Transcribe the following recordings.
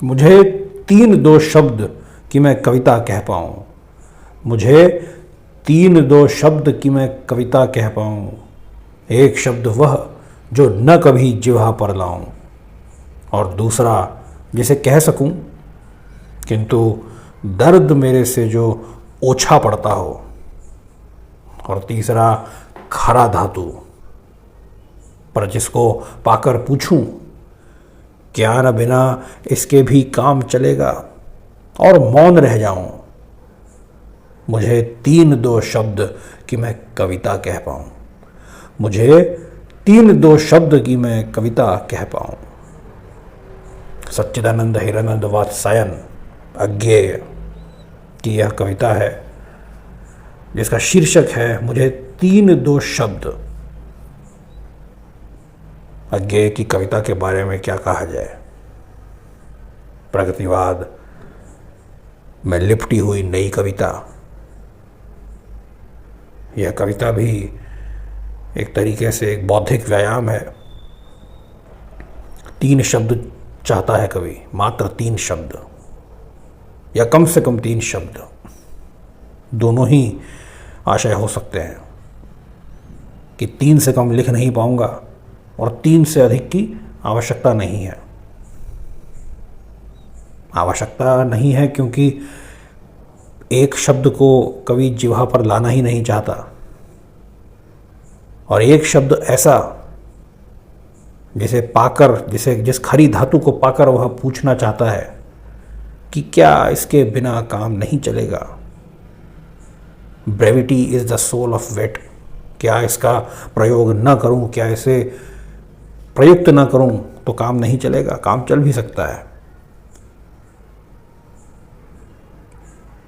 मुझे तीन दो शब्द कि मैं कविता कह पाऊँ, मुझे तीन दो शब्द कि मैं कविता कह पाऊँ, एक शब्द वह जो न कभी जिह्वा पर लाऊं, और दूसरा जिसे कह सकूं किंतु दर्द मेरे से जो ओछा पड़ता हो, और तीसरा खरा धातु पर जिसको पाकर पूछूं क्या न बिना इसके भी काम चलेगा, और मौन रह जाऊं। मुझे तीन दो शब्द कि मैं कविता कह पाऊं, मुझे तीन दो शब्द की मैं कविता कह पाऊं। सच्चिदानंद हिरानंद वात्स्यायन अज्ञेय की यह कविता है जिसका शीर्षक है मुझे तीन दो शब्द। अज्ञेय की कविता के बारे में क्या कहा जाए। प्रगतिवाद में लिपटी हुई नई कविता। यह कविता भी एक तरीके से एक बौद्धिक व्यायाम है। तीन शब्द चाहता है कवि, मात्र तीन शब्द या कम से कम तीन शब्द। दोनों ही आशय हो सकते हैं कि तीन से कम लिख नहीं पाऊंगा और तीन से अधिक की आवश्यकता नहीं है। आवश्यकता नहीं है क्योंकि एक शब्द को कवि जिह्वा पर लाना ही नहीं चाहता, और एक शब्द ऐसा जिसे पाकर, जिस खरी धातु को पाकर वह पूछना चाहता है कि क्या इसके बिना काम नहीं चलेगा। Brevity is the soul of wit. क्या इसका प्रयोग न करूं, क्या इसे प्रयुक्त न करूं तो काम नहीं चलेगा। काम चल भी सकता है।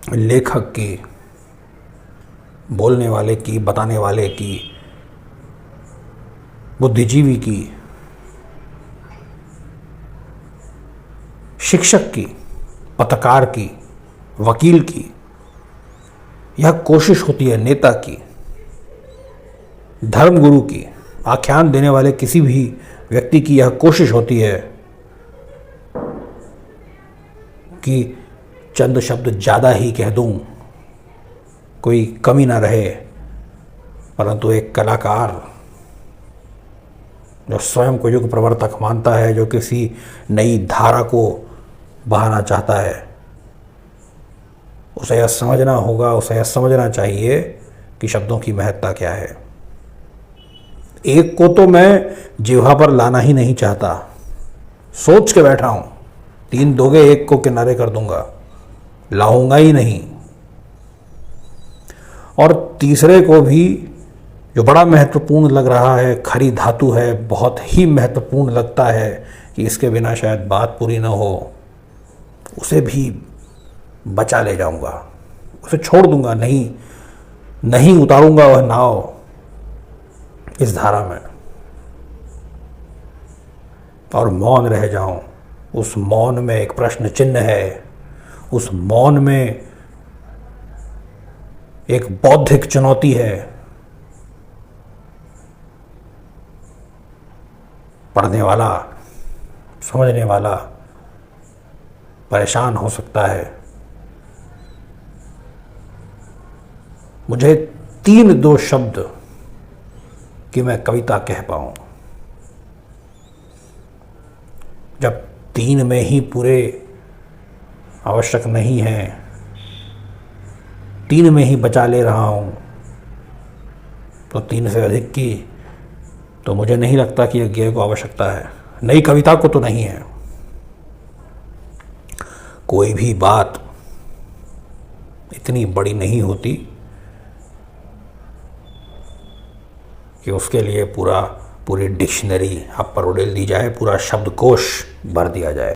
लेखक की, बोलने वाले की, बताने वाले की, बुद्धिजीवी की, शिक्षक की, पत्रकार की, वकील की यह कोशिश होती है, नेता की, धर्मगुरु की, आख्यान देने वाले किसी भी व्यक्ति की यह कोशिश होती है कि चंद शब्द ज़्यादा ही कह दूं, कोई कमी ना रहे। परंतु एक कलाकार जो स्वयं को युग प्रवर्तक मानता है, जो किसी नई धारा को बहाना चाहता है, उसे यह समझना होगा, उसे यह समझना चाहिए कि शब्दों की महत्ता क्या है। एक को तो मैं जिह्वा पर लाना ही नहीं चाहता, सोच के बैठा हूं, तीन दोगे एक को किनारे कर दूंगा, लाऊंगा ही नहीं। और तीसरे को भी जो बड़ा महत्वपूर्ण लग रहा है, खरी धातु है, बहुत ही महत्वपूर्ण लगता है कि इसके बिना शायद बात पूरी ना हो, उसे भी बचा ले जाऊंगा, उसे छोड़ दूंगा, नहीं उतारूंगा वह नाव इस धारा में, और मौन रह जाऊं। उस मौन में एक प्रश्न चिन्ह है, उस मौन में एक बौद्धिक चुनौती है। पढ़ने वाला, समझने वाला परेशान हो सकता है। मुझे तीन दो शब्द कि मैं कविता कह पाऊं। जब तीन में ही पूरे आवश्यक नहीं है, तीन में ही बचा ले रहा हूं, तो तीन से अधिक की तो मुझे नहीं लगता कि अज्ञेय को आवश्यकता है। नई कविता को तो नहीं है। कोई भी बात इतनी बड़ी नहीं होती कि उसके लिए पूरी डिक्शनरी आप पर उड़ेल दी जाए, पूरा शब्दकोश भर दिया जाए।